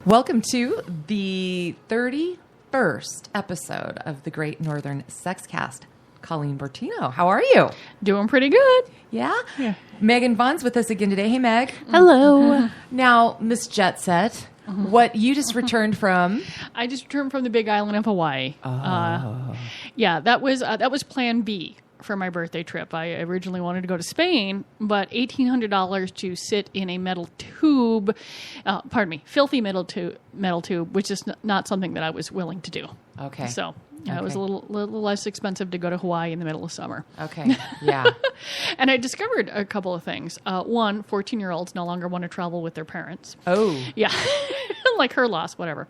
Welcome to the 31st episode of the Gr8 Nrthrn Sexcast. Colleen Bertino, how are you? Doing pretty good. Yeah? Megan Vaughn's with us again today. Hey, Meg. Hello. Now, Miss Jet Set, what you just returned from? I just returned from the Big Island of Hawaii. That was Plan B for my birthday trip. I originally wanted to go to Spain, but $1,800 to sit in a metal tube, filthy metal tube, which is not something that I was willing to do. Okay. So it was a little less expensive to go to Hawaii in the middle of summer. Okay, yeah. And I discovered a couple of things. One, 14-year-olds no longer want to travel with their parents. Oh. Yeah. Like her loss, whatever.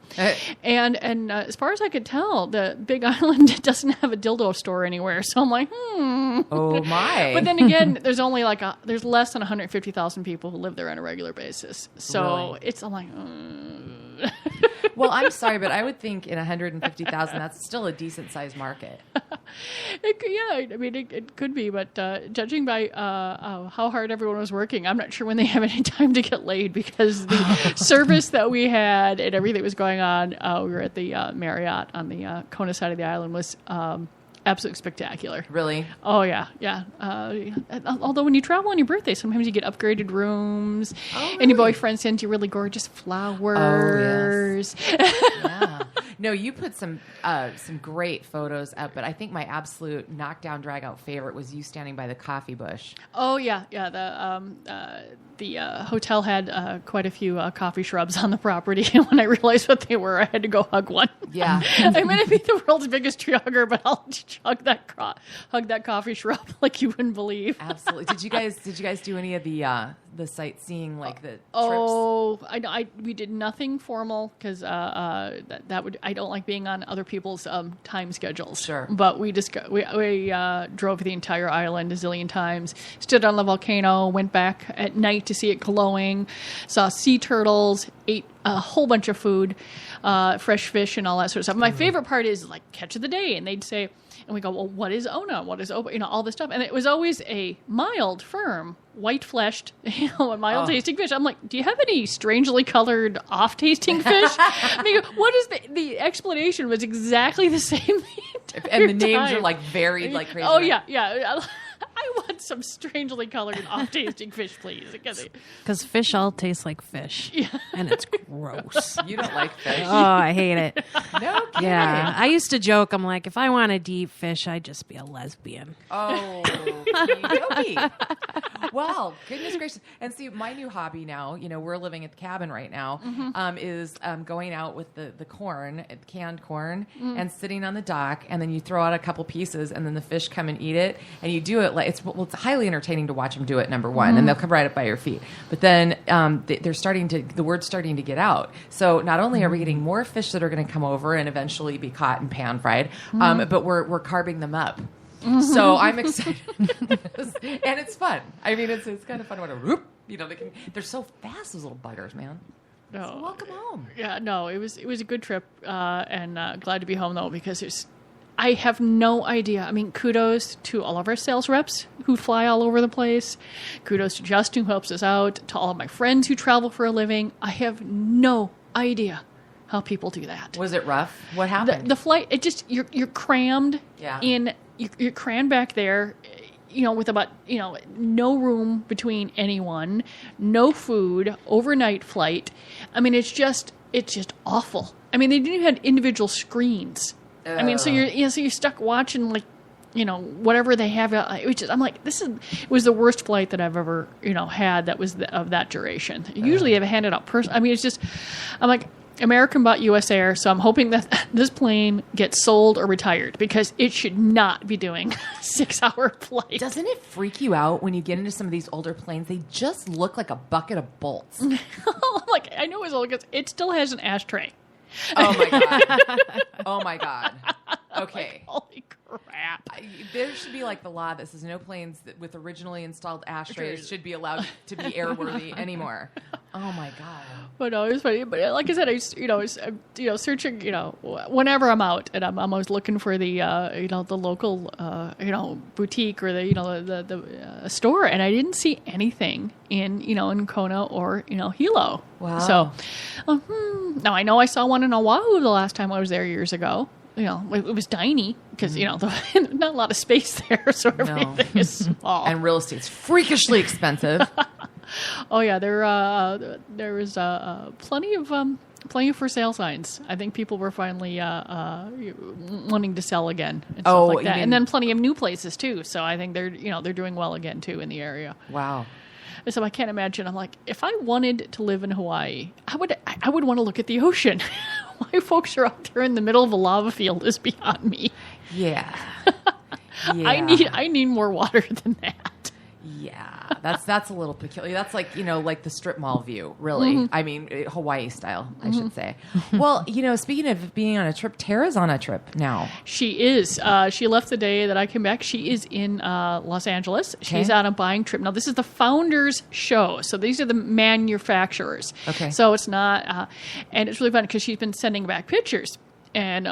And as far as I could tell, the Big Island doesn't have a dildo store anywhere. So I'm like, Oh, my. But then again, there's only there's less than 150,000 people who live there on a regular basis. So Really? I'm like, Well, I'm sorry, but I would think in 150,000, that's still a decent-sized market. It could be, but judging by how hard everyone was working, I'm not sure when they have any time to get laid because the service that we had and everything that was going on, we were at the Marriott on the Kona side of the island, was absolutely spectacular. Really? Oh, yeah. Although when you travel on your birthday, sometimes you get upgraded rooms, and your boyfriend sends you really gorgeous flowers. Oh, yes. Yeah. No, you put some great photos up, but I think my absolute knockdown, drag-out favorite was you standing by the coffee bush. Oh, yeah. The hotel had quite a few coffee shrubs on the property, and when I realized what they were, I had to go hug one. Yeah. I mean, I'd be the world's biggest tree hugger, but I'll hug that coffee shrub like you wouldn't believe. Absolutely. Did you guys do any of the sightseeing, like the trips? Oh, we did nothing formal because I don't like being on other people's time schedules. Sure. But we drove the entire island a zillion times. Stood on the volcano, went back at night to see it glowing, saw sea turtles, ate a whole bunch of food, fresh fish and all that sort of stuff. My favorite part is like catch of the day, and they'd say, and we go, well, what is Ona? What is Opa? All this stuff. And it was always a mild, firm, white-fleshed, a mild-tasting fish. I'm like, do you have any strangely colored, off-tasting fish? I mean, what is the explanation was exactly the same. And the names are like varied like crazy. Oh, right? Yeah. I want some strangely colored, off-tasting fish, please. Because fish all taste like fish. Yeah. And it's gross. You don't like fish? Oh, I hate it. No kidding. Yeah. I used to joke, I'm like, if I wanted to eat fish, I'd just be a lesbian. Oh, okey-dokey. Well, goodness gracious. And see, my new hobby now, we're living at the cabin right now, is going out with the corn, canned corn, and sitting on the dock, and then you throw out a couple pieces, and then the fish come and eat it, and you do it like, it's highly entertaining to watch them do it, number one, and they'll come right up by your feet. But then the word's starting to get out. So not only are we getting more fish that are going to come over and eventually be caught and pan fried, but we're carving them up. So I'm excited, and it's fun. I mean, it's kind of fun when they're so fast, those little buggers, man. No. So welcome home. Yeah, no, it was a good trip, and glad to be home though because I have no idea. I mean, kudos to all of our sales reps who fly all over the place. Kudos to Justin who helps us out. To all of my friends who travel for a living. I have no idea how people do that. Was it rough? What happened? The flight, it just you're crammed in. You're crammed back there, with about, no room between anyone, no food, overnight flight. I mean, it's just awful. I mean, they didn't even have individual screens. I mean, so you're stuck watching whatever they have. I'm like, it was the worst flight that I've ever had that was of that duration. Usually they have a handed out person. I mean, I'm like, American bought US Air, so I'm hoping that this plane gets sold or retired because it should not be doing 6-hour flight. Doesn't it freak you out when you get into some of these older planes? They just look like a bucket of bolts. Like, I know it's old because it still has an ashtray. Oh my god! Oh my god! Okay. Like, holy crap! There should be like the law that says no planes with originally installed ashtrays should be allowed to be airworthy anymore. Oh my God. But no, it was funny. But like I said, I was searching, whenever I'm out, and I'm always looking for the, the local, boutique or the store, and I didn't see anything in Kona or Hilo. Wow. So, now I know I saw one in Oahu the last time I was there years ago. It was tiny because not a lot of space there, so everything is small. And real estate's freakishly expensive. Oh yeah, there was plenty of for sale signs. I think people were finally wanting to sell again and stuff like that. And then plenty of new places too. So I think they're doing well again too in the area. Wow. So I can't imagine. I'm like, if I wanted to live in Hawaii, I would want to look at the ocean. Why folks are out there in the middle of a lava field is beyond me. Yeah. I need more water than that. Yeah. That's a little peculiar. That's like, like the strip mall view, really. Mm-hmm. I mean, Hawaii style, I should say. Well, speaking of being on a trip, Tara's on a trip now. She is. She left the day that I came back. She is in Los Angeles. Okay. She's on a buying trip. Now, this is the founders show. So these are the manufacturers. Okay. So it's not, and it's really fun because she's been sending back pictures. And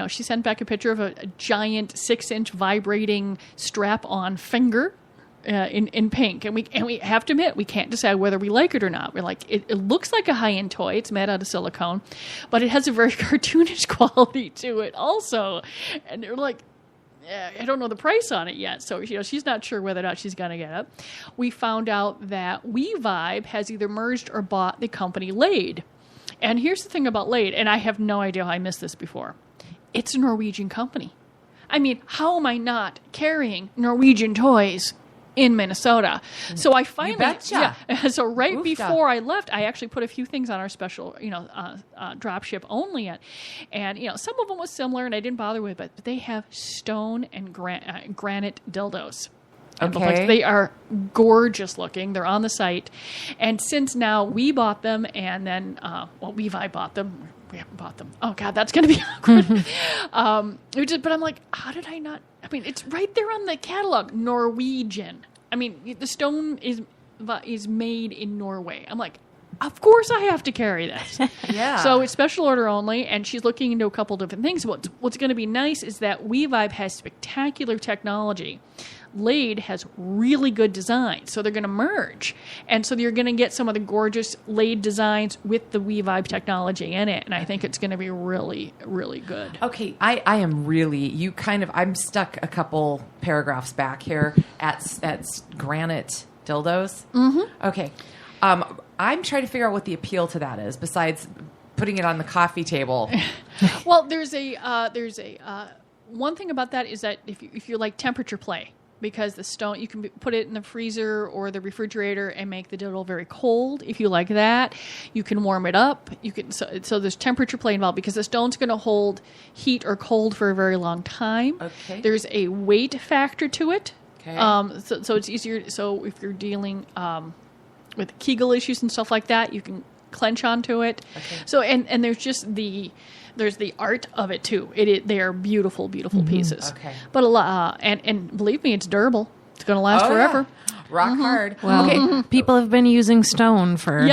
she sent back a picture of a giant 6-inch vibrating strap-on finger. In pink, and we have to admit we can't decide whether we like it or not. We're like, it looks like a high-end toy. It's made out of silicone, but it has a very cartoonish quality to it also. And they're like, I don't know the price on it yet, so she's not sure whether or not she's going to get it. We found out that WeVibe has either merged or bought the company Lade. And here's the thing about Lade, and I have no idea how I missed this before. It's a Norwegian company. I mean, how am I not carrying Norwegian toys in Minnesota? So I finally, you betcha. So right before I left, I actually put a few things on our special, drop ship only, and some of them was similar, and I didn't bother with it, but they have stone and granite dildos. Okay. They are gorgeous looking. They're on the site, and since now we bought them, and then WeVibe bought them. We haven't bought them. Oh God, that's going to be awkward. But I'm like, how did I not? I mean, it's right there on the catalog. Norwegian. I mean, the stone is made in Norway. I'm like, of course I have to carry this. Yeah. So it's special order only, and she's looking into a couple different things. What's going to be nice is that WeVibe has spectacular technology. Lade has really good designs, so they're going to merge. And so you're going to get some of the gorgeous Lade designs with the WeVibe technology in it, and I think it's going to be really, really good. Okay, I am really, I'm stuck a couple paragraphs back here at granite dildos. Mm-hmm. Okay. I'm trying to figure out what the appeal to that is, besides putting it on the coffee table. Well, there's one thing about that is that if you like temperature play, because the stone, you can put it in the freezer or the refrigerator and make the dildo very cold. If you like that, you can warm it up. You can so there's temperature play involved because the stone's going to hold heat or cold for a very long time. Okay. There's a weight factor to it. Okay. So it's easier. So if you're dealing with Kegel issues and stuff like that, you can clench onto it. Okay. So and there's just there's the art of it too. They are beautiful, beautiful pieces. Okay. But a lot, and believe me, it's durable. It's going to last forever. Yeah. Rock hard. Well, okay. People have been using stone for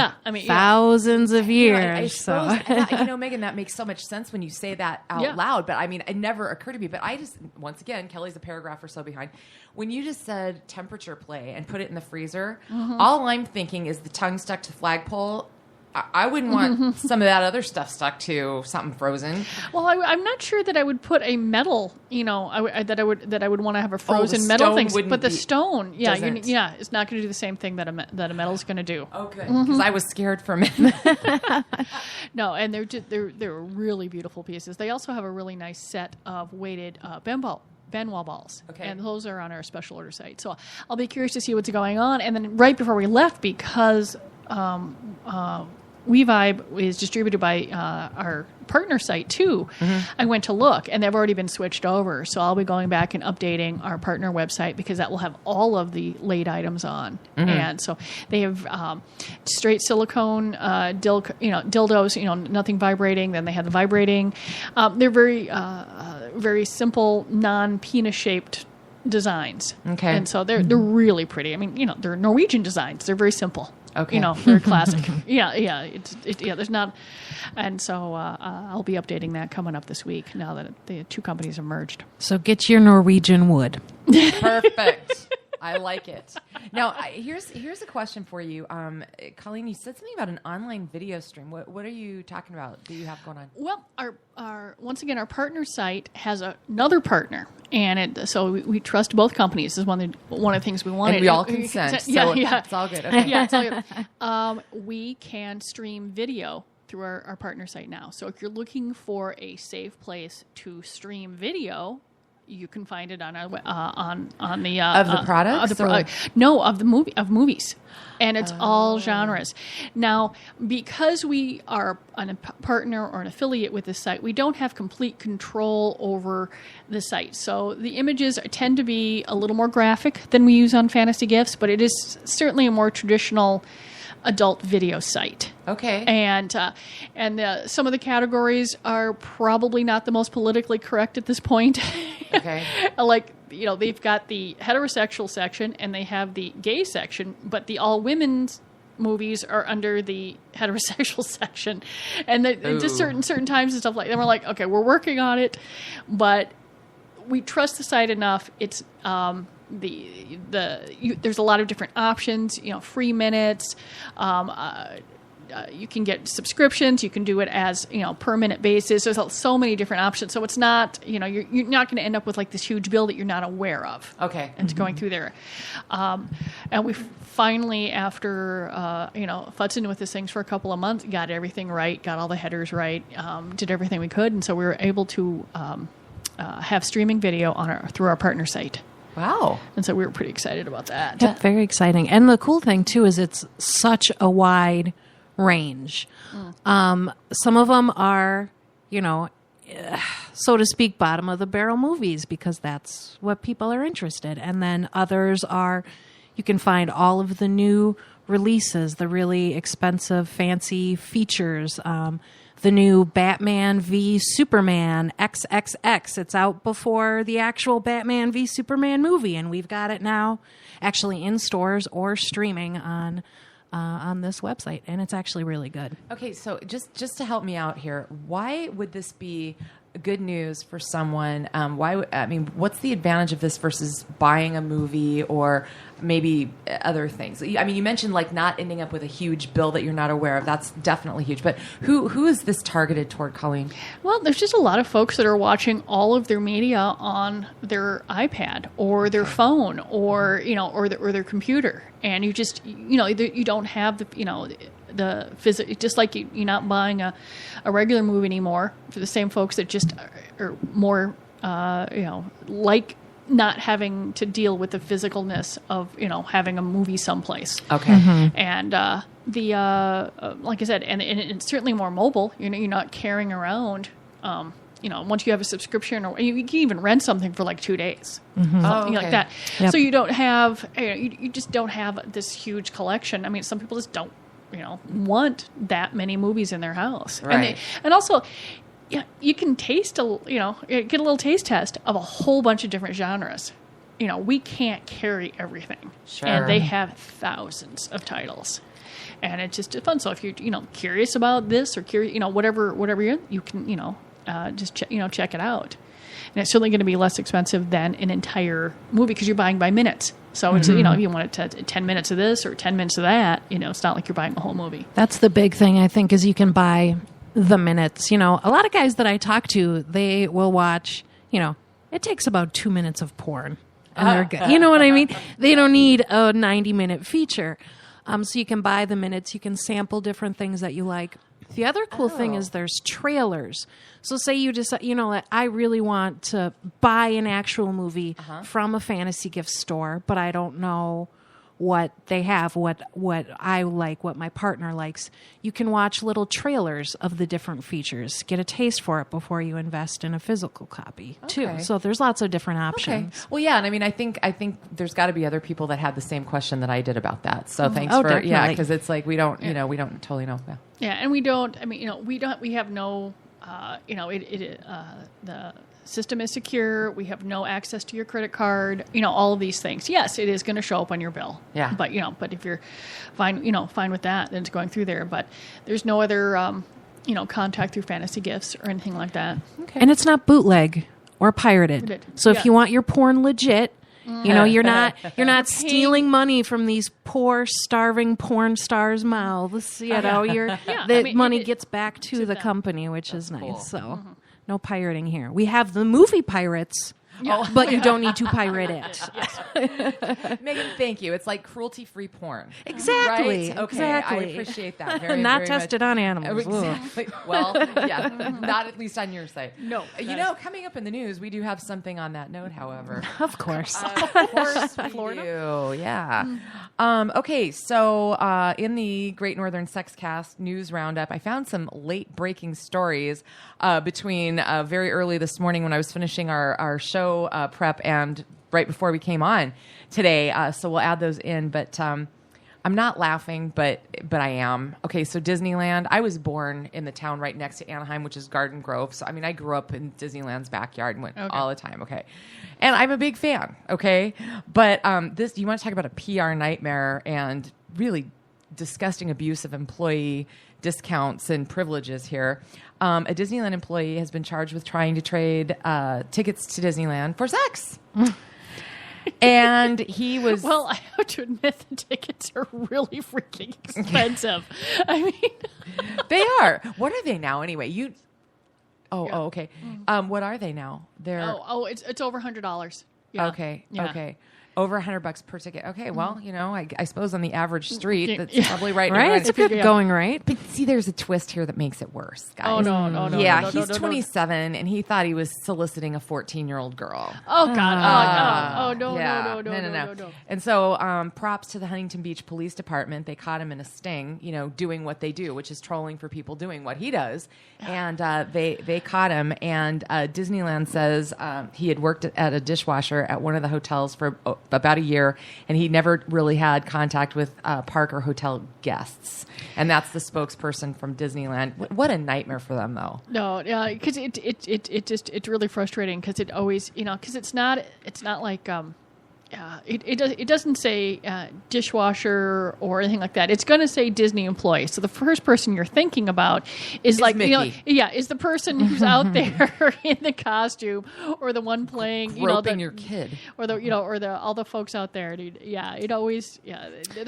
thousands of years. I suppose that, Megan, that makes so much sense when you say that out loud. But I mean, it never occurred to me. But I just, once again, Kelly's a paragraph or so behind. When you just said temperature play and put it in the freezer, all I'm thinking is the tongue stuck to flagpole. I wouldn't want some of that other stuff stuck to something frozen. Well, I'm not sure that I would put a metal, that I would want to have a frozen metal thing. But the stone, it's not going to do the same thing that a metal's going to do. Oh, good, because I was scared for a minute. No, and they're really beautiful pieces. They also have a really nice set of weighted Benwell balls. Okay. And those are on our special order site. So I'll be curious to see what's going on. And then right before we left, because WeVibe is distributed by our partner site too, I went to look, and they've already been switched over. So I'll be going back and updating our partner website because that will have all of the Lade items on. And so they have straight silicone dildos, nothing vibrating. Then they have the vibrating. They're very very simple, non-penis shaped designs. Okay. And so they're really pretty. I mean, they're Norwegian designs. They're very simple. You know, very classic. Yeah. There's not, and so I'll be updating that coming up this week. Now that the two companies have merged. So get your Norwegian wood. Perfect. I like it. Now, here's a question for you, Colleen. You said something about an online video stream. What are you talking about? Do you have going on? Well, our once again, our partner site has another partner, and so we trust both companies. This is one of the things we wanted. And we all consent. So it's all good. Okay. Yeah, it's all good. We can stream video through our partner site now. So if you're looking for a safe place to stream video, you can find it on our on the of the products. Of movies, and it's all genres. Now, because we are a partner or an affiliate with the site, we don't have complete control over the site. So the images tend to be a little more graphic than we use on Fantasy Gifts, but it is certainly a more traditional adult video site. Okay. And some of the categories are probably not the most politically correct at this point. Okay. Like, you know, they've got the heterosexual section and they have the gay section, but the all women's movies are under the heterosexual section. And just certain times and stuff like that. And we're like, okay, we're working on it, but we trust the site enough. It's there's a lot of different options, you know, free minutes. You can get subscriptions. You can do it as, you know, per minute basis. There's so many different options. So it's not, you know, you're not going to end up with like this huge bill that you're not aware of. Okay. And going through there. And we finally, after, you know, futzing with these things for a couple of months, got everything right, got all the headers right, did everything we could. And so we were able to have streaming video through our partner site. Wow. And so we were pretty excited about that. Yep, very exciting. And the cool thing, too, is it's such a wide range. Some of them are, you know, so to speak, bottom of the barrel movies because that's what people are interested in. And then others are, you can find all of the new releases, the really expensive, fancy features, the new Batman v Superman XXX. It's out before the actual Batman v Superman movie, and we've got it now actually in stores or streaming on this website, and it's actually really good. Okay, so just to help me out here, why would this be good news for someone? What's the advantage of this versus buying a movie or maybe other things? I mean, you mentioned like not ending up with a huge bill that you're not aware of. That's definitely huge. But who is this targeted toward, Colleen? Well, there's just a lot of folks that are watching all of their media on their iPad or their phone or, you know, or their computer. And you just, you know, you don't have the, you know, the physical, just like you're not buying a regular movie anymore for the same folks that just are more, you know, like not having to deal with the physicalness of, you know, having a movie someplace. Okay. Mm-hmm. And like I said, and it's certainly more mobile. You know, you're not carrying around. You know, once you have a subscription, or you can even rent something for like 2 days, something like that. Yep. So you don't have, you just don't have this huge collection. I mean, some people just don't, you know, want that many movies in their house, right? And also, yeah, you can taste get a little taste test of a whole bunch of different genres. You know, we can't carry everything, sure. And they have thousands of titles. And it's just fun. So if you're, you know, curious about this or curious, you know, whatever you can, you know, just check it out. And it's certainly going to be less expensive than an entire movie because you're buying by minutes. So it's, you know, if you want it to 10 minutes of this or 10 minutes of that, you know, it's not like you're buying a whole movie. That's the big thing, I think, is you can buy the minutes. You know, a lot of guys that I talk to, they will watch, you know, it takes about 2 minutes of porn. And they're good. You know what I mean? They don't need a 90-minute feeture. So you can buy the minutes. You can sample different things that you like. The other cool thing is there's trailers. So say you decide, you know, I really want to buy an actual movie from a fantasy gift store, but I don't know what they have, what I like, what my partner likes. You can watch little trailers of the different features, get a taste for it before you invest in a physical copy too. So there's lots of different options. Okay. Well, yeah, and I mean, I think there's got to be other people that had the same question that I did about that. So thanks for definitely. because it's like we don't, you know, we don't totally know. Yeah, and we don't. I mean, you know, we have no the system is secure. We have no access to your credit card. All of these things. Yes, it is going to show up on your bill. Yeah. But but if you're fine with that, then it's going through there. But there's no other contact through fantasy gifts or anything like that. Okay. And it's not bootleg or pirated. So if you want your porn legit, you're not stealing money from these poor, starving porn stars' mouths. Money gets back to the company, which is nice. Cool. So no pirating here. We have the movie pirates. But you don't need to pirate it. Megan, thank you. It's like cruelty-free porn. Exactly. Right? Okay, exactly. I appreciate that very, not very tested much. on animals. Exactly. Well, not at least on your site. No. Coming up in the news, we do have something on that note, however. Of course. Of course, Florida. Yeah. Okay, so in the Gr8 Nrthrn Sexcast news roundup, I found some late-breaking stories between very early this morning when I was finishing our show prep and right before we came on today. So we'll add those in, but I'm not laughing, but I am. Okay, so Disneyland, I was born in the town right next to Anaheim, which is Garden Grove. So, I grew up in Disneyland's backyard and went all the time, okay? And I'm a big fan, okay? But you want to talk about a PR nightmare and really disgusting abuse of employee discounts and privileges here. A Disneyland employee has been charged with trying to trade tickets to Disneyland for sex. And he was... Well, I have to admit the tickets are really freaking expensive. They are. What are they now anyway? Okay. What are they now? They're... It's over $100. Yeah. Okay. Yeah. Okay. Over $100 per ticket. Okay, well, I suppose on the average street, that's probably right. Right, it's a good going rate. But see, there's a twist here that makes it worse, guys. Oh, no. Yeah, he's 27, and he thought he was soliciting a 14-year-old girl. Oh, God. No. And so props to the Huntington Beach Police Department. They caught him in a sting, doing what they do, which is trolling for people doing what he does. And they caught him, and Disneyland says he had worked at a dishwasher at one of the hotels for about a year, and he never really had contact with park or hotel guests. And that's the spokesperson from Disneyland. What a nightmare for them, though. No, yeah, because it's really frustrating because it always, because it's not like it doesn't say dishwasher or anything like that. It's going to say Disney employee. So the first person you're thinking about is like Mickey. Is the person who's out there in the costume or the one playing groping your kid or all the folks out there. They're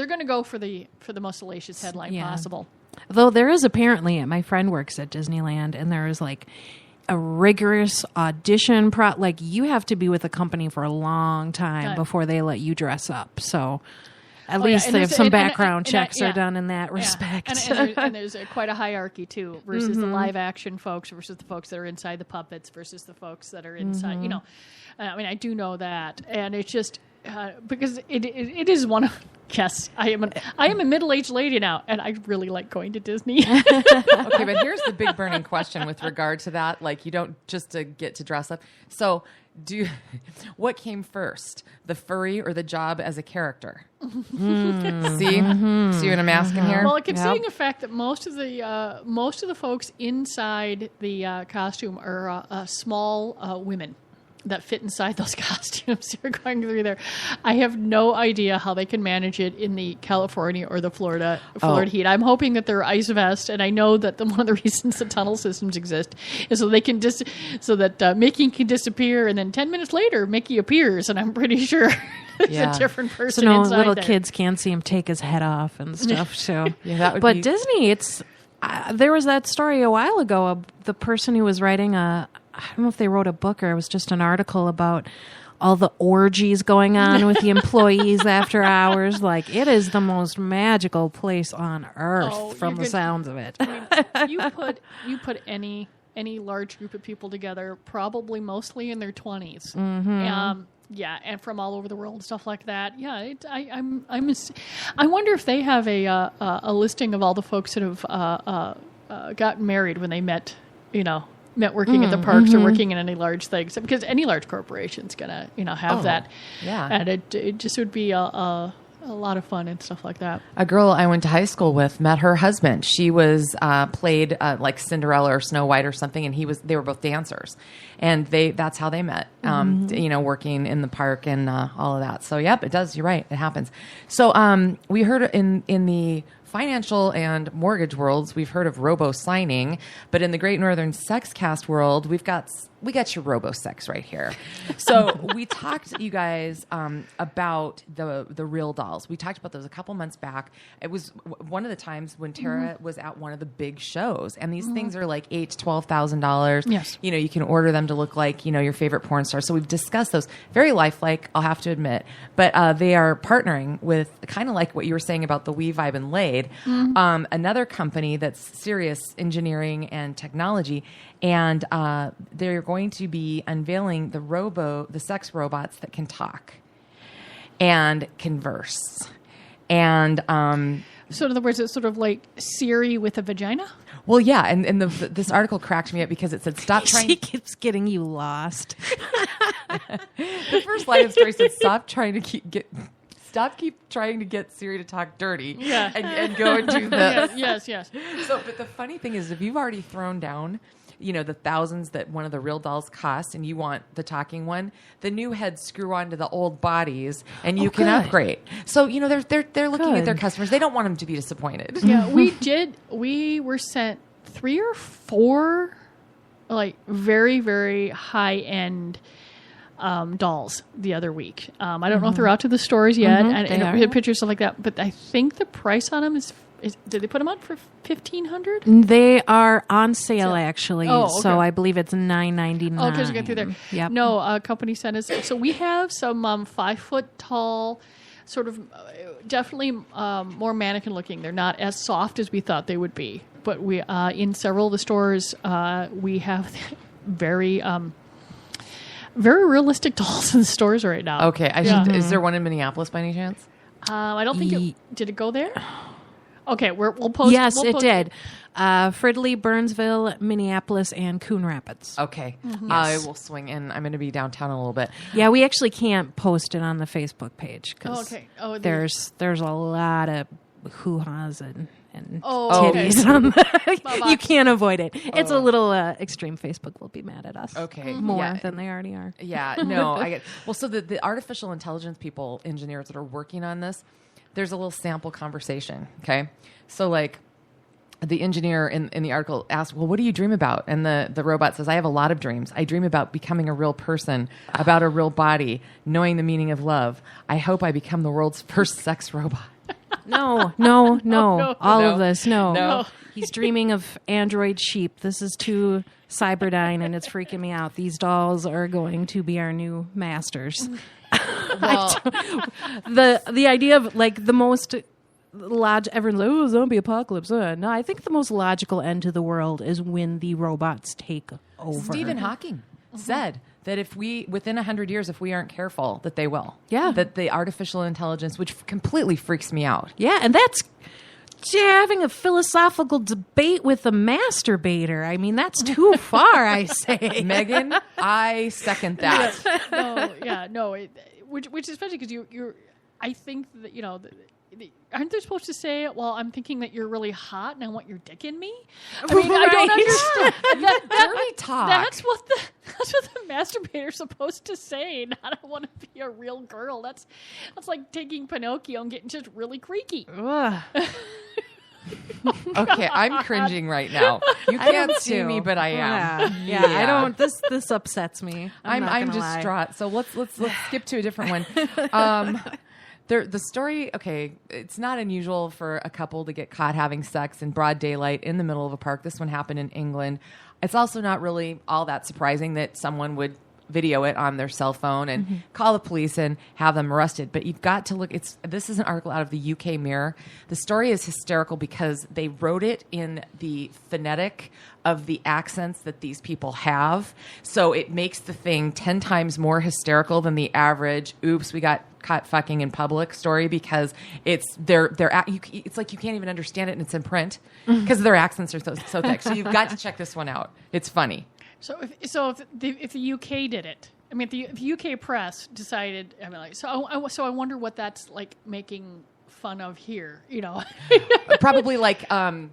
going to go for the most salacious headline possible. Though there is apparently, my friend works at Disneyland, and there is like a rigorous audition you have to be with a company for a long time before they let you dress up. So at least there's some background checks are done in that respect. And there's quite a hierarchy too, versus the live action folks versus the folks that are inside the puppets versus the folks that are inside. I do know that, and it's just because it is one of. Yes, I am a middle-aged lady now, and I really like going to Disney. Okay, but here's the big burning question with regard to that. Like, you don't just to get to dress up. So, what came first, the furry or the job as a character? See what I'm asking here? Well, considering the fact that most of the folks inside the costume are small women that fit inside those costumes they're going through there. I have no idea how they can manage it in the California or the Florida heat. I'm hoping that they're ice vest, and I know that one of the reasons the tunnel systems exist is so they can so that Mickey can disappear, and then 10 minutes later Mickey appears, and I'm pretty sure there's a different person inside there. Little kids can't see him take his head off and stuff. So, but Disney, it's there was that story a while ago of the person who was writing I don't know if they wrote a book or it was just an article about all the orgies going on with the employees after hours. Like, it is the most magical place on earth from the sounds of it. You put any large group of people together, probably mostly in their 20s. And from all over the world, stuff like that. Yeah, I wonder if they have a listing of all the folks that have gotten married when they met working at the parks or working in any large things, because any large corporation's gonna have that. Yeah, and it just would be a lot of fun and stuff like that. A girl I went to high school with met her husband. She was played like Cinderella or Snow White or something, and they were both dancers, and that's how they met. Working in the park and all of that. So, yep, it does. You're right. It happens. So, we heard in the financial and mortgage worlds, we've heard of robo-signing, but in the Gr8 Nrthrn Sexcast world, we got your robo-sex right here. So we talked to you guys about the real dolls. We talked about those a couple months back. It was one of the times when Tara was at one of the big shows, and these things are like $8,000 to $12,000. Yes. You can order them to look like, your favorite porn star. So we've discussed those. Very lifelike, I'll have to admit. But they are partnering with, kind of like what you were saying about the We Vibe and Laid, another company that's serious engineering and technology. And they're going to be unveiling the sex robots that can talk and converse. And so in other words, it's sort of like Siri with a vagina? Well, yeah, and this article cracked me up because it said, stop trying... She keeps getting you lost. The first line of the story said, stop keep trying to get Siri to talk dirty and go and do this. Yes. So, but the funny thing is, if you've already thrown down... the thousands that one of the real dolls cost, and you want the talking one, the new heads screw onto the old bodies, and you can upgrade. So, they're looking at their customers. They don't want them to be disappointed. Yeah, we were sent 3 or 4, like, very, very high-end dolls the other week. I don't know if they're out to the stores yet, and we had pictures, stuff like that, but I think the price on them is did they put them on for $1,500? They are on sale actually. Oh, okay. So I believe it's $9.99. Oh, because you get through there. Yep. No, a company sent us. So we have some 5-foot tall, sort of definitely more mannequin looking. They're not as soft as we thought they would be. But we in several of the stores we have very very realistic dolls in the stores right now. Okay, is there one in Minneapolis by any chance? I don't think did it go there? Okay, we'll post. Yes, it did. Fridley, Burnsville, Minneapolis, and Coon Rapids. Okay. I will swing in. I'm going to be downtown a little bit. Yeah, we actually can't post it on the Facebook page because there's a lot of hoo-has and titties on the, you can't avoid it. It's a little extreme. Facebook will be mad at us. Okay. More than they already are. Yeah, no, I get. Well, so the artificial intelligence people, engineers that are working on this, there's a little sample conversation, okay? So, like, the engineer in the article asked, well, what do you dream about? And the robot says, I have a lot of dreams. I dream about becoming a real person, about a real body, knowing the meaning of love. I hope I become the world's first sex robot. No. All of this, no. He's dreaming of android sheep. This is too cyberdyne, and it's freaking me out. These dolls are going to be our new masters. Well, the idea of like the most everyone's zombie apocalypse. No, I think the most logical end to the world is when the robots take over. Stephen Hawking said that if within 100 years, if we aren't careful, that they will. Yeah. That the artificial intelligence, which completely freaks me out. Yeah, and that's having a philosophical debate with a masturbator. I mean, that's too far, I say. Megan, I second that. Which is especially because you're. I think that aren't they supposed to say, well, I'm thinking that you're really hot and I want your dick in me? I mean, I don't understand. Dirty talk. That's what the masturbator's supposed to say. Not I want to be a real girl. That's like taking Pinocchio and getting just really creaky. Okay, I'm cringing right now. You can't see me, but I am. Yeah. I don't. This upsets me. I'm distraught. So let's skip to a different one. The story, okay, it's not unusual for a couple to get caught having sex in broad daylight in the middle of a park. This one happened in England. It's also not really all that surprising that someone would video it on their cell phone and call the police and have them arrested. But you've got to look, this is an article out of the UK Mirror. The story is hysterical because they wrote it in the phonetic of the accents that these people have. So it makes the thing 10 times more hysterical than the average, oops, we got caught fucking in public story, because it's like you can't even understand it and it's in print because their accents are so thick. So you've got to check this one out. It's funny. So if the UK did it, I mean, the UK press decided. I mean, like, so I wonder what that's like making fun of here. You know, probably like the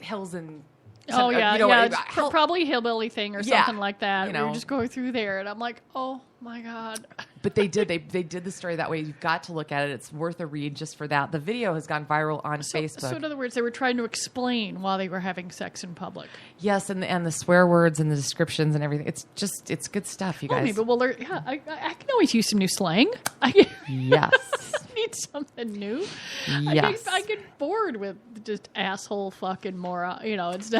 hills and. Oh yeah, you know, yeah. It's probably a hillbilly thing or something like that. You know. We were just going through there, and I'm like, oh my god. But they did the story that way. You've got to look at it. It's worth a read just for that. The video has gone viral on Facebook. So in other words, they were trying to explain why they were having sex in public. Yes, and the swear words and the descriptions and everything. It's good stuff, you guys. Maybe I can always use some new slang. Yes. I need something new. Yes. I get bored with just asshole fucking moron. You know, it's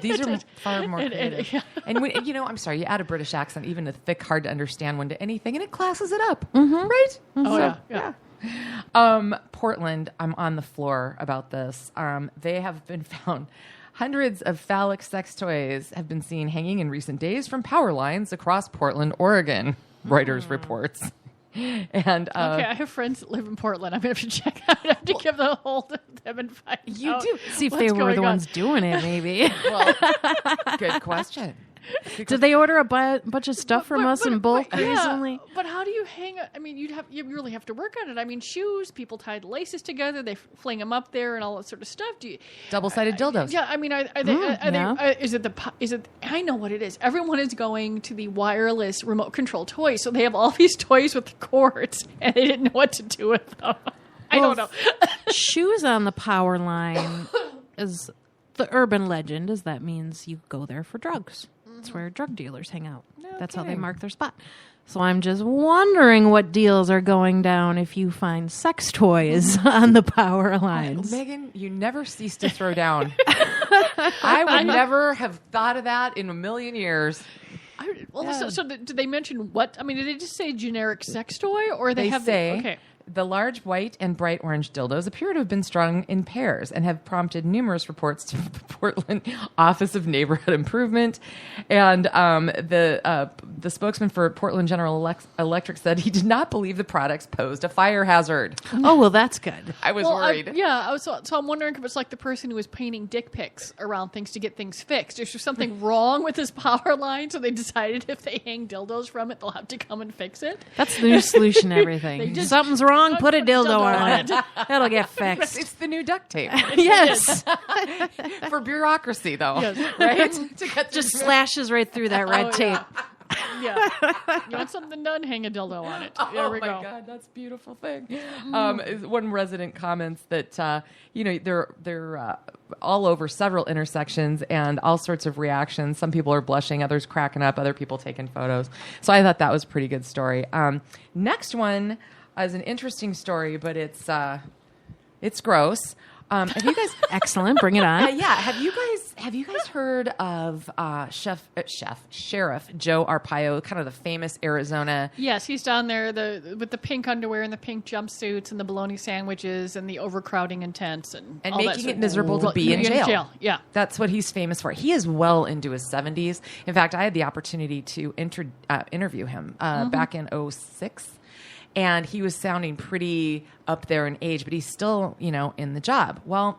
these are far more creative. And when, I'm sorry, you add a British accent, even a thick, hard to understand one to anything, and it classes it up, right? Oh yeah. Portland, I'm on the floor about this. They have been found. Hundreds of phallic sex toys have been seen hanging in recent days from power lines across Portland, Oregon. Reuters reports. And okay, I have friends that live in Portland. I'm going to have to check out. I have to give them a hold of them and find out. You do. See if they were the ones doing it, maybe. Well, good question. Did they order a bunch of stuff from us in bulk recently? But how do you hang? I mean, you really have to work on it. I mean, shoes. People tied laces together. They fling them up there and all that sort of stuff. Double-sided dildos? Yeah. I mean, are they? Is it? I know what it is. Everyone is going to the wireless remote control toys, so they have all these toys with cords, and they didn't know what to do with them. I don't know. Shoes on the power line is the urban legend. Is that means you go there for drugs. That's where drug dealers hang out. That's how they mark their spot. So I'm just wondering what deals are going down if you find sex toys on the power lines. Megan, you never cease to throw down. I would never have thought of that in a million years. So did they mention what? I mean, did they just say generic sex toy, or they have say okay? The large white and bright orange dildos appear to have been strung in pairs and have prompted numerous reports to the Portland Office of Neighborhood Improvement. And the spokesman for Portland General Electric said he did not believe the products posed a fire hazard. Oh, well, that's good. I was worried. So I'm wondering if it's like the person who was painting dick pics around things to get things fixed. Is there something wrong with this power line? So they decided if they hang dildos from it, they'll have to come and fix it. That's the new solution to everything. Something's wrong. Put a dildo on it. That'll get fixed. It's the new duct tape. Yes. For bureaucracy, though. Yes. Right? Just slashes right through that red tape. Yeah. You want something done? Hang a dildo on it. There we go. Oh, my God. That's a beautiful thing. One resident comments that, they're all over several intersections and all sorts of reactions. Some people are blushing, others cracking up, other people taking photos. So I thought that was a pretty good story. Next one is an interesting story, but it's gross. Have you guys? Excellent. Bring it on. Yeah. Have you guys heard of Sheriff Joe Arpaio, kind of the famous Arizona? Yes, he's down there with the pink underwear and the pink jumpsuits and the bologna sandwiches and the overcrowding in tents and all making it miserable to be in jail. Yeah, that's what he's famous for. He is well into his 70s. In fact, I had the opportunity to interview him back in 2006. And he was sounding pretty up there in age, but he's still, in the job. Well,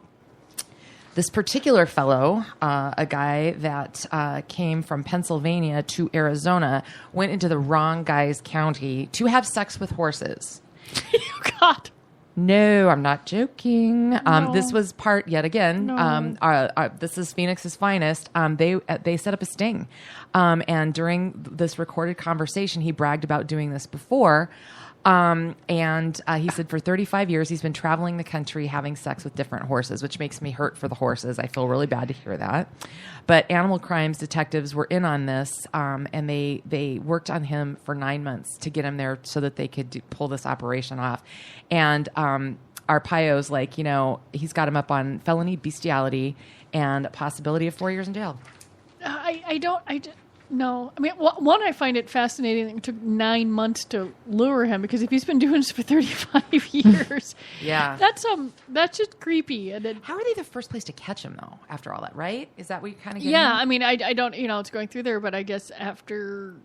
this particular fellow, a guy that came from Pennsylvania to Arizona, went into the wrong guy's county to have sex with horses. Oh, God. No, I'm not joking. No. This was part, yet again, No. This is Phoenix's finest. They set up a sting. And during this recorded conversation, he bragged about doing this before. And he said for 35 years, he's been traveling the country having sex with different horses, which makes me hurt for the horses. I feel really bad to hear that. But animal crimes detectives were in on this, and they worked on him for 9 months to get him there so that they could pull this operation off. And Arpaio's like, he's got him up on felony bestiality and a possibility of 4 years in jail. No. I mean, one, I find it fascinating that it took 9 months to lure him, because if he's been doing this for 35 years, yeah, that's just creepy. And how are they the first place to catch him, though, after all that, right? Is that what you kind of get? Yeah, I mean, I don't, it's going through there, but I guess after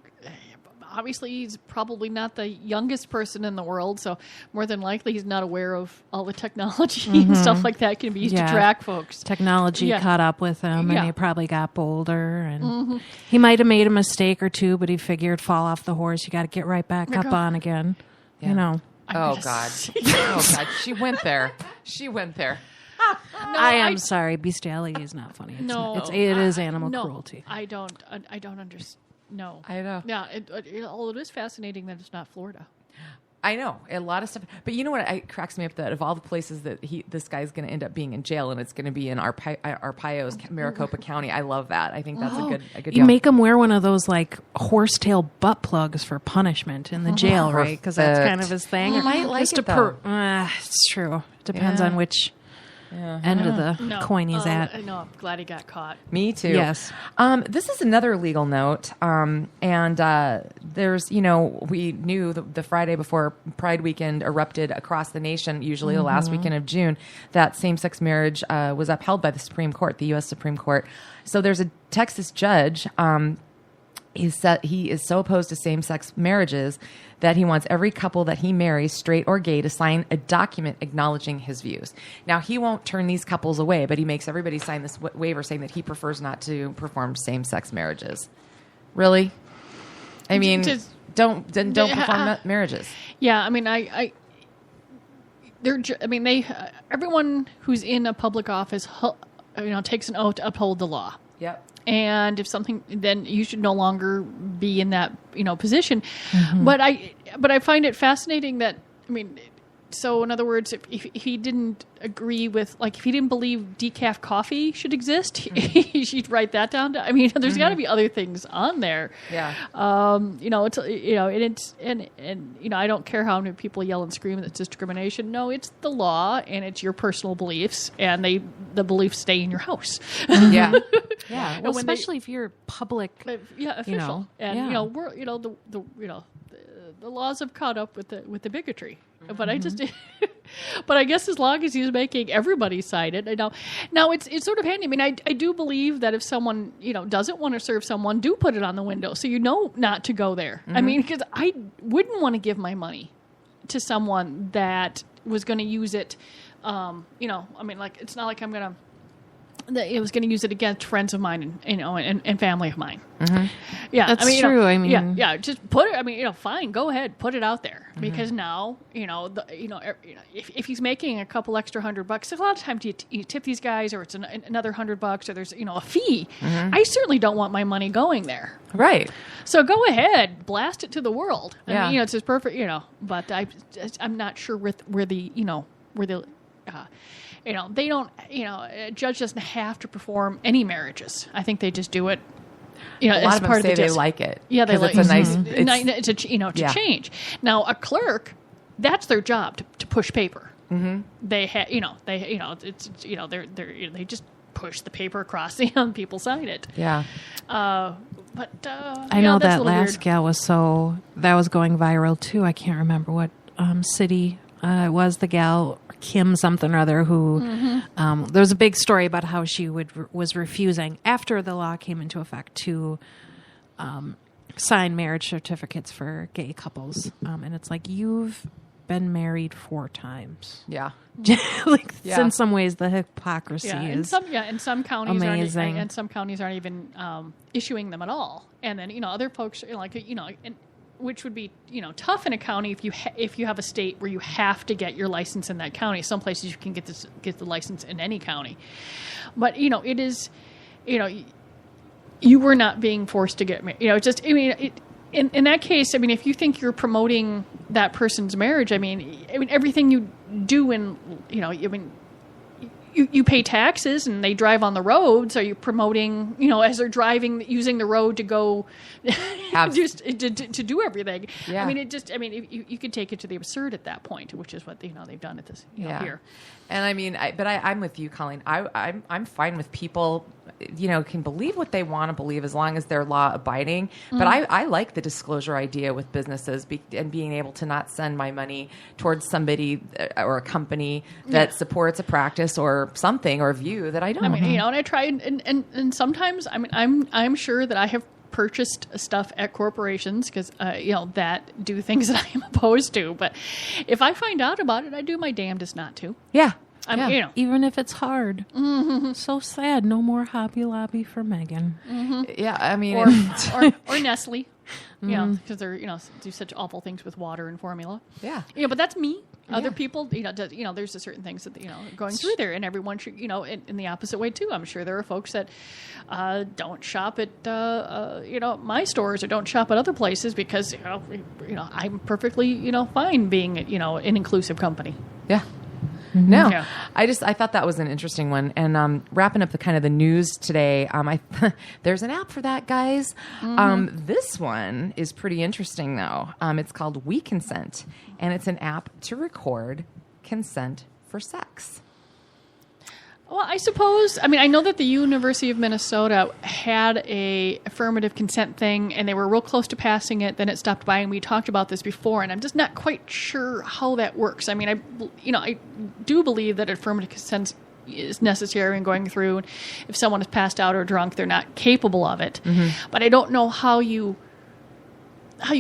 obviously he's probably not the youngest person in the world, so more than likely he's not aware of all the technology and stuff like that can be used to track folks. Technology caught up with him, and he probably got bolder, and he might have made a mistake or two, but he figured fall off the horse. You got to get right back up on again. Yeah. You know. Oh God. Oh God. She went there. No, I am sorry. Bestiality is not funny. It is animal cruelty. I don't understand. No. I know. Yeah. It is fascinating that it's not Florida. I know a lot of stuff, but you know what? It cracks me up that of all the places that this guy's going to end up being in jail, and it's going to be in Arpaio's Maricopa County. I love that. I think that's a good. You deal. make him wear one of those like horsetail butt plugs for punishment in the jail, right? Because that's kind of his thing. He might like it though. It's true. Depends on which end of the coin he's at. No, I'm glad he got caught. Me too. Yes. This is another legal note. And there's, we knew the Friday before Pride weekend erupted across the nation, usually the last weekend of June, that same-sex marriage was upheld by the Supreme Court, the U.S. Supreme Court. So there's a Texas judge. He is so opposed to same-sex marriages that he wants every couple that he marries, straight or gay, to sign a document acknowledging his views. Now, he won't turn these couples away, but he makes everybody sign this waiver saying that he prefers not to perform same-sex marriages. Really? I mean, don't perform marriages. Yeah, I mean, everyone who's in a public office, takes an oath to uphold the law. Yep. And if something, then you should no longer be in that, position. But I find it fascinating that, so in other words, if he didn't agree with, like, if he didn't believe decaf coffee should exist, he'd write that down. There's got to be other things on there. Yeah. I don't care how many people yell and scream that it's discrimination. No, it's the law, and it's your personal beliefs, and the beliefs stay in your house. Yeah. Yeah. Well, especially if you're public. Official. And we're the laws have caught up with the bigotry. But but I guess as long as he's making everybody sign it, now it's sort of handy. I do believe that if someone doesn't want to serve someone, do put it on the window so not to go there. Because I wouldn't want to give my money to someone that was going to use it. It's not like I'm going to. It was going to use it against friends of mine and family of mine. Yeah, that's true. Just put it. Fine, go ahead, put it out there because now if he's making a couple extra $100, a lot of times you tip these guys, or it's another $100, or there's a fee. I certainly don't want my money going there. Right. So go ahead, blast it to the world. Yeah. It's just perfect. But I'm not sure where the they don't, a judge doesn't have to perform any marriages. I think they just do it, a lot as of them part say of the they like it. Yeah, they like it's a nice, it's a change. Now, a clerk, that's their job to push paper. They they just push the paper across and people sign it. Yeah. But I know that last gal was that was going viral too. I can't remember what city it was. The gal Kim something or other who there was a big story about how she was refusing after the law came into effect to sign marriage certificates for gay couples, and it's like, you've been married 4 times. Yeah. In some ways the hypocrisy is in some counties amazing. And some counties aren't even issuing them at all. And then other folks and which would be tough in a county if you have a state where you have to get your license in that county. Some places you can get the license in any county, but it is you were not being forced to get married. In that case, if you think you're promoting that person's marriage, everything you do you pay taxes and they drive on the road, so you're promoting, as they're driving, using the road to go just to do everything. Yeah. You could take it to the absurd at that point, which is what they've done at this here. And I'm with you, Colleen. I'm fine with people, can believe what they want to believe as long as they're law abiding. But I like the disclosure idea with businesses and being able to not send my money towards somebody or a company that supports a practice or something or a view that I don't. And I try and sometimes I'm sure that I have purchased stuff at corporations because, that do things that I am opposed to. But if I find out about it, I do my damnedest not to. Yeah. Even if it's hard. So sad. No more Hobby Lobby for Megan. Yeah, I mean, or Nestle, because they're do such awful things with water and formula. Yeah, but that's me. Other people, there's a certain things that are going through there, and everyone should, in the opposite way too. I'm sure there are folks that don't shop at my stores or don't shop at other places because I'm perfectly fine being an inclusive company. Yeah. No, yeah. I thought that was an interesting one. And wrapping up the news today, there's an app for that, guys. This one is pretty interesting, though. It's called We Consent, and it's an app to record consent for sex. Well, I suppose, I know that the University of Minnesota had a affirmative consent thing, and they were real close to passing it, then it stopped by, and we talked about this before, and I'm just not quite sure how that works. I do believe that affirmative consent is necessary in going through, and if someone is passed out or drunk, they're not capable of it. But I don't know how you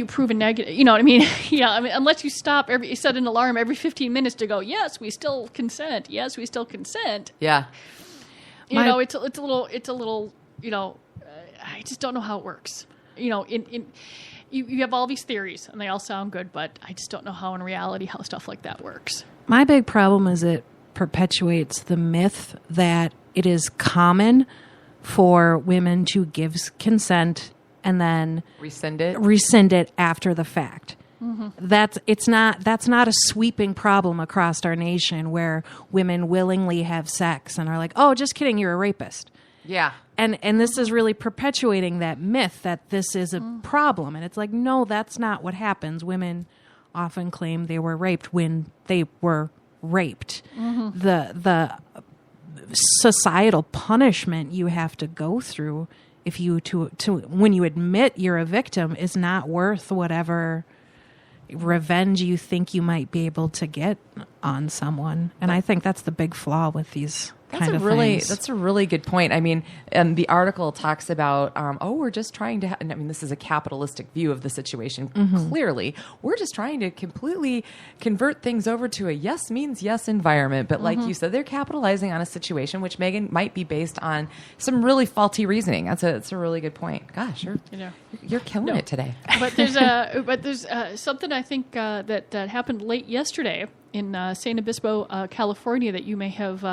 prove a negative, you know what I mean? Unless you stop you set an alarm every 15 minutes to go, yes, we still consent. Yes, we still consent. Yeah. It's a little, I just don't know how it works. You have all these theories and they all sound good, but I just don't know how in reality how stuff like that works. My big problem is it perpetuates the myth that it is common for women to give consent and then rescind it after the fact. That's not a sweeping problem across our nation where women willingly have sex and are like, oh, just kidding, you're a rapist. Yeah. And this is really perpetuating that myth that this is a problem. And it's like, no, that's not what happens. Women often claim they were raped when they were raped. The societal punishment you have to go through if you to when you admit you're a victim is not worth whatever revenge you think you might be able to get on someone. And I think that's the big flaw with these kind of things. That's a really good point. And the article talks about, we're just trying to, this is a capitalistic view of the situation. Clearly, we're just trying to completely convert things over to a yes means yes environment. But like you said, they're capitalizing on a situation which, Megan, might be based on some really faulty reasoning. That's a really good point. Gosh, you're killing it today. But there's something I think that happened late yesterday in San Obispo, California, that you may have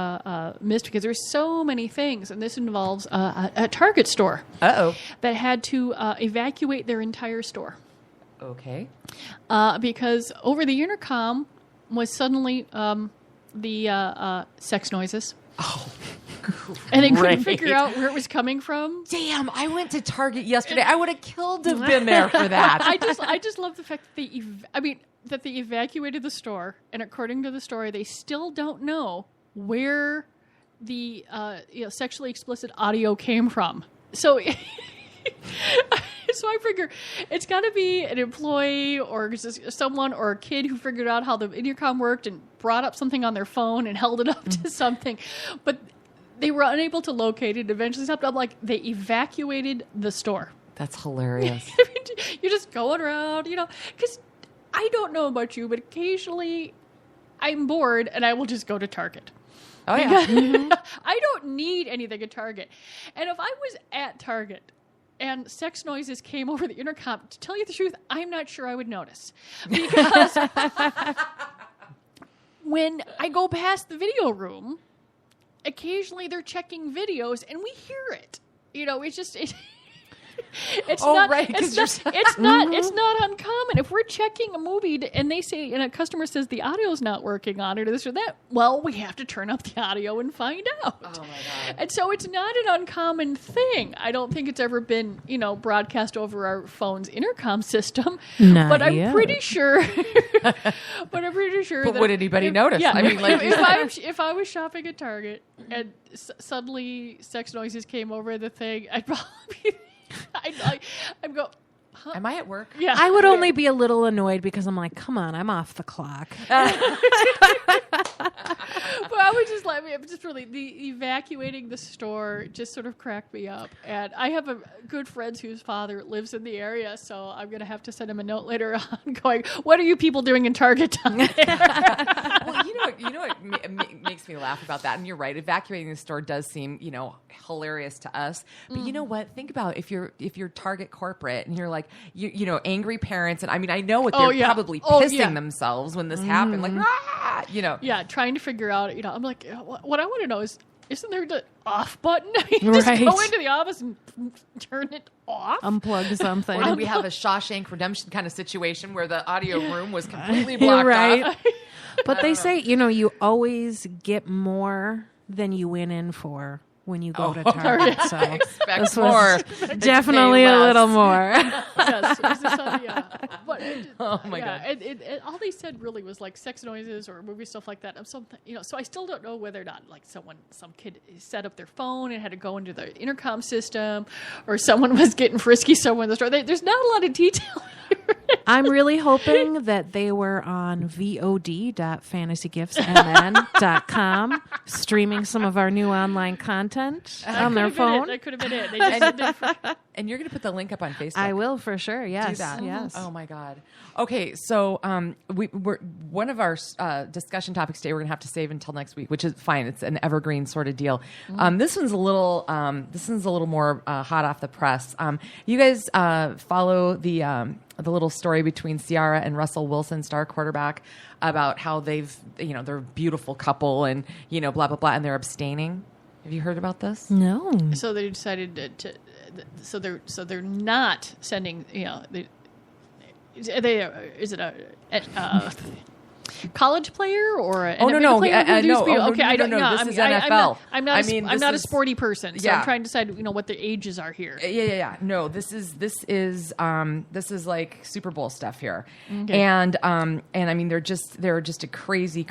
missed because there's so many things, and this involves a Target store that had to evacuate their entire store. Okay. Because over the intercom was suddenly the sex noises. Oh, and they couldn't figure out where it was coming from. Damn, I went to Target yesterday. I would have killed to have been there for that. I just love the fact that that they evacuated the store, and according to the story, they still don't know where the sexually explicit audio came from. So, so I figure it's got to be an employee or someone or a kid who figured out how the intercom worked and brought up something on their phone and held it up to something, but they were unable to locate it. Eventually, stopped up. Like they evacuated the store. That's hilarious. You're just going around, because. I don't know about you, but occasionally I'm bored and I will just go to Target. Oh, yeah. I don't need anything at Target. And if I was at Target and sex noises came over the intercom, to tell you the truth, I'm not sure I would notice. Because when I go past the video room, occasionally they're checking videos and we hear it. It's just... It's not uncommon. If we're checking a movie and they say, and a customer says the audio's not working on it or this or that, well, we have to turn up the audio and find out. Oh my God. And so it's not an uncommon thing. I don't think it's ever been, broadcast over our phone's intercom system. But I'm pretty sure. But would anybody notice? Yeah, if I was shopping at Target and suddenly sex noises came over the thing, I'd probably. I'd go, Am I at work? Yeah. I would only be a little annoyed because I'm like, come on, I'm off the clock. But I would just really the evacuating the store just sort of cracked me up. And I have a good friend whose father lives in the area, so I'm going to have to send him a note later on going, what are you people doing in Target down there? Well, you know what makes me laugh about that, and you're right. Evacuating the store does seem, hilarious to us. But you know what? Think about if you're Target corporate and you're like, angry parents, and I mean, I know what they're probably pissing themselves when this happened, like, Yeah, trying to figure out, I'm like, what I want to know is, isn't there the off button? Just go into the office and turn it off. Unplug something. Or do we have a Shawshank Redemption kind of situation where the audio room was completely blocked off? But they say, you always get more than you went in for when you go to Target. So expect more. Definitely a little more. Yes. Oh my God. All they said really was like sex noises or movie stuff like that. So I still don't know whether or not like some kid set up their phone and had to go into the intercom system, or someone was getting frisky somewhere in the store. There's not a lot of detail here. I'm really hoping that they were on VOD.fantasygiftsmn.com streaming some of our new online content on their phone. That could have been it. They just did and you're going to put the link up on Facebook. I will for sure. Yes. Do that. Yes. Oh my God. Okay, so we're one of our discussion topics today we're going to have to save until next week, which is fine. It's an evergreen sort of deal. This one's a little more hot off the press. You guys follow the little story between Ciara and Russell Wilson, star quarterback, about how they're a beautiful couple and blah blah blah, and they're abstaining. Have you heard about this? No. So they decided to so they're not sending. Is it a college player or an no player? I don't know. This is NFL. I'm not a sporty person, so I'm trying to decide what the ages are here. Yeah. No, this is like Super Bowl stuff here, okay. And I mean they're just a crazy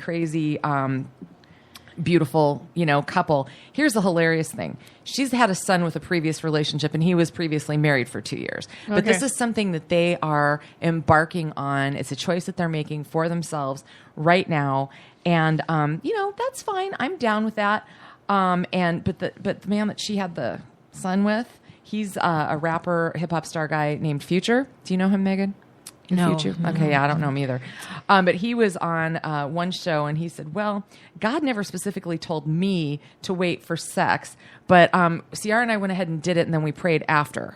beautiful couple. Here's the hilarious thing: she's had a son with a previous relationship, and he was previously married for 2 years. But this is something that they are embarking on. It's a choice that they're making for themselves right now, and that's fine. I'm down with that. But the man that she had the son with, he's a rapper, hip hop star guy named Future. Do you know him, Megan? No. Future? Okay, yeah, I don't know him either. But he was on one show, and he said, well, God never specifically told me to wait for sex, but Ciara and I went ahead and did it, and then we prayed after.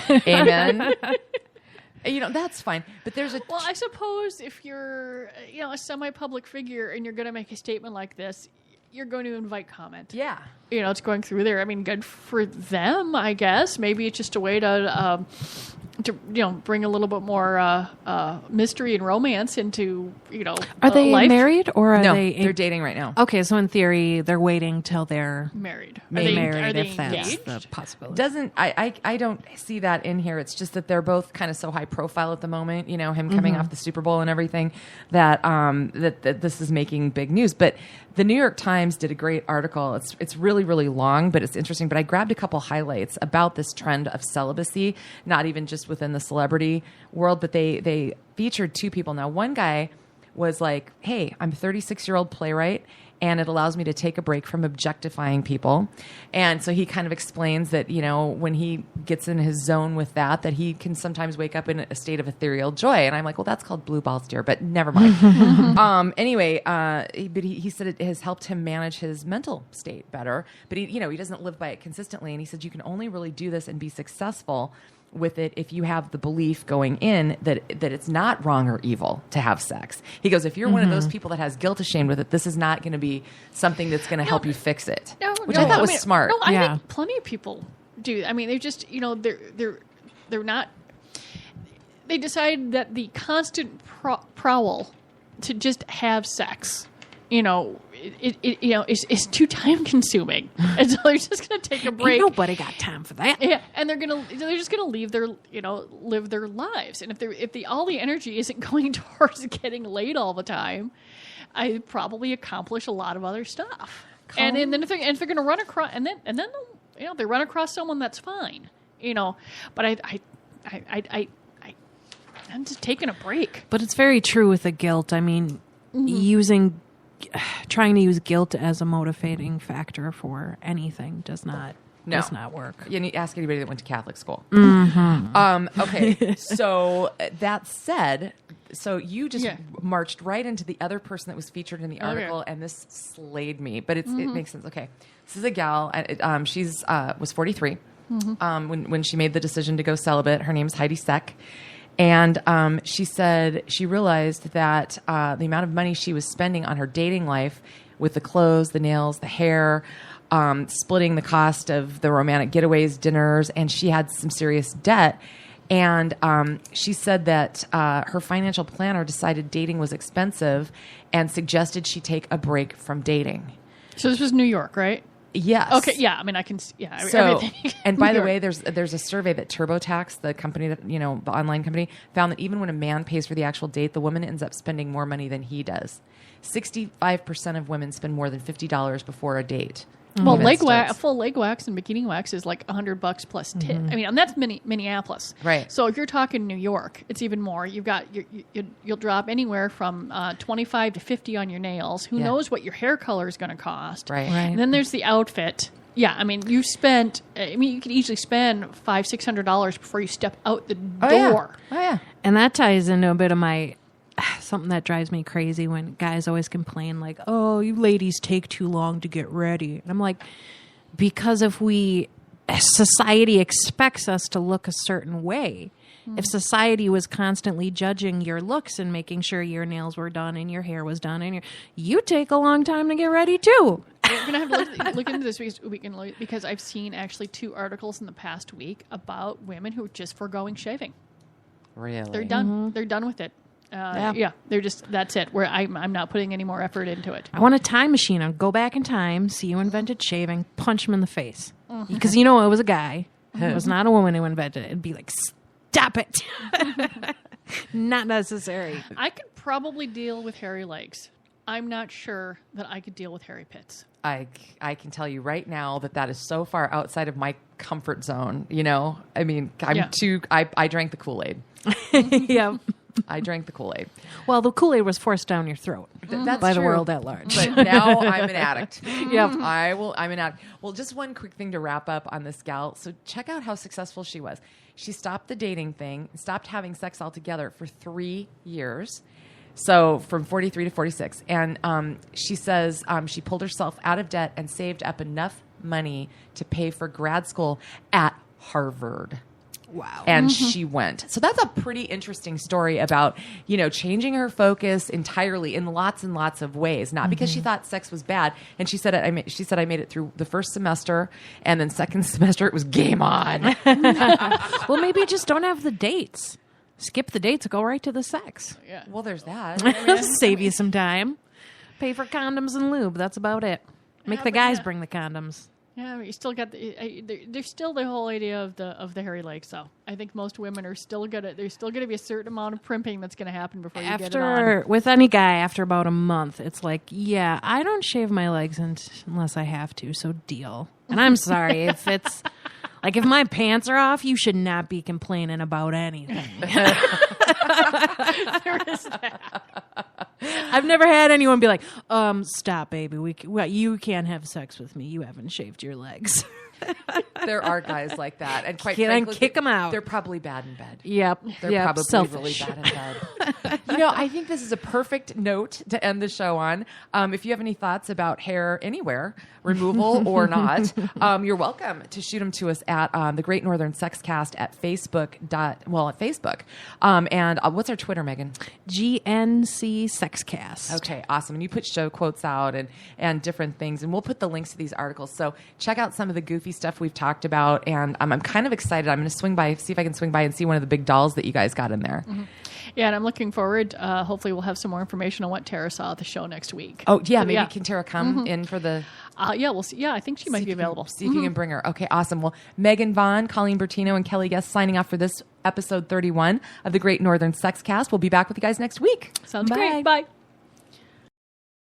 Amen. That's fine. But there's Well, I suppose if you're, a semi-public figure and you're going to make a statement like this, you're going to invite comment. Yeah. It's going through there. I mean, good for them, I guess. Maybe it's just a way to bring a little bit more mystery and romance into Are they life. married or are they're dating right now. Okay, so in theory they're waiting till they're married. Are they married if engaged? that's the possibility. I don't see that in here. It's just that they're both kind of so high profile at the moment. Him coming off the Super Bowl and everything that that this is making big news. But the New York Times did a great article. It's really, really long, but it's interesting. But I grabbed a couple highlights about this trend of celibacy, not even just within the celebrity world, but they featured two people. Now, one guy was like, hey, I'm a 36-year-old playwright, and it allows me to take a break from objectifying people. And so he kind of explains that, when he gets in his zone with that he can sometimes wake up in a state of ethereal joy. And I'm like, well, that's called blue balls, dear, but never mind. Anyway, but he said it has helped him manage his mental state better. But he doesn't live by it consistently. And he said you can only really do this and be successful with it if you have the belief going in that it's not wrong or evil to have sex. He goes, if you're one of those people that has guilt ashamed with it, this is not going to be something that's going to help you fix it. Which I thought was smart. No, I think plenty of people do. I mean, they just, they're not. They decide that the constant prowl to just have sex, is too time consuming, and so they're just going to take a break. Ain't nobody got time for that. Yeah, and they're just going to leave their live their lives. And if all the energy isn't going towards getting laid all the time, I probably accomplish a lot of other stuff. And then if they're going to run across and then they run across someone, that's fine, But I'm just taking a break. But it's very true with the guilt. I mean, trying to use guilt as a motivating factor for anything does not work. You need to ask anybody that went to Catholic school. Mm-hmm. Okay, so that said, so you just marched right into the other person that was featured in the article, and this slayed me. But it makes sense. Okay, this is a gal. She's was 43 when she made the decision to go celibate. Her name's Heidi Seck. And she said she realized that the amount of money she was spending on her dating life with the clothes, the nails, the hair, splitting the cost of the romantic getaways, dinners, and she had some serious debt. And she said that her financial planner decided dating was expensive and suggested she take a break from dating. So this was New York, right? Yes. Okay. Yeah. I mean, I can. Yeah. So, everything. And by the way, there's a survey that TurboTax, the company that the online company, found that even when a man pays for the actual date, the woman ends up spending more money than he does. 65% of women spend more than $50 before a date. Well, a full leg wax and bikini wax is like $100 plus tip. I mean, and that's Minneapolis, right? So if you're talking New York, it's even more. You've got you'll drop anywhere from $25 to $50 on your nails. Who knows what your hair color is going to cost? Right. And then there's the outfit. Yeah, I mean, you could easily spend $500-$600 before you step out the door. Oh yeah. And that ties into a bit of my something that drives me crazy when guys always complain like, oh, you ladies take too long to get ready. And I'm like, because if society expects us to look a certain way, if society was constantly judging your looks and making sure your nails were done and your hair was done and you take a long time to get ready too. We're going to have to look into this because I've seen actually 2 articles in the past week about women who are just foregoing shaving. Really? They're done. They're done with it. They're just, that's it. Where I'm not putting any more effort into it. I want a time machine. I'll go back in time, see you invented shaving, punch him in the face. Because it was a guy. It was not a woman who invented it. It'd be like, stop it. Not necessary. I could probably deal with hairy legs. I'm not sure that I could deal with hairy pits. I can tell you right now that is so far outside of my comfort zone. I mean, I drank the Kool-Aid. Yeah. I drank the Kool-Aid. Well, the Kool-Aid was forced down your throat That's by true. The world at large. But now I'm an addict. Yep. I'm an addict. Well, just one quick thing to wrap up on this gal. So check out how successful she was. She stopped the dating thing, stopped having sex altogether for 3 years. So from 43 to 46. And she says she pulled herself out of debt and saved up enough money to pay for grad school at Harvard. Wow. And she went. So that's a pretty interesting story about, changing her focus entirely in lots and lots of ways. Not because she thought sex was bad. And she said I made it through the first semester, and then second semester it was game on. Well, maybe you just don't have the dates. Skip the dates, go right to the sex. Yeah. Well, there's that. Save you some time. Pay for condoms and lube. That's about it. Make the guys bring the condoms. Yeah, but you still got there's still the whole idea of the hairy legs. So I think most women are still there's still gonna be a certain amount of primping that's gonna happen before you get it on. With any guy, after about a month, it's like, yeah, I don't shave my legs unless I have to. So deal. And I'm sorry if it's like if my pants are off, you should not be complaining about anything. There is that. I've never had anyone be like, stop, baby. You can't have sex with me. You haven't shaved your legs. There are guys like that. And quite frankly, frankly, kick them out. They're probably bad in bed. Yep. They're probably selfish. really bad in bed. I think this is a perfect note to end the show on. If you have any thoughts about hair anywhere, removal or not, you're welcome to shoot them to us at the Gr8 Nrthrn Sexcast at Facebook. At Facebook. And what's our Twitter, Megan? GNC Sexcast. Okay, awesome. And you put show quotes out and different things, and we'll put the links to these articles. So check out some of the goofy stuff we've talked about, and I'm kind of excited. I'm going to see if I can swing by and see one of the big dolls that you guys got in there. Mm-hmm. Yeah, and I'm looking forward. Hopefully, we'll have some more information on what Tara saw at the show next week. Oh, yeah. Maybe can Tara come in for the... Yeah, we'll see. Yeah, I think she might be available. See if you can bring her. Okay, awesome. Well, Megan Vaughn, Colleen Bertino, and Kelly Guest signing off for this episode 31 of the Gr8 Nrthrn Sexcast. We'll be back with you guys next week. Sounds great. Bye.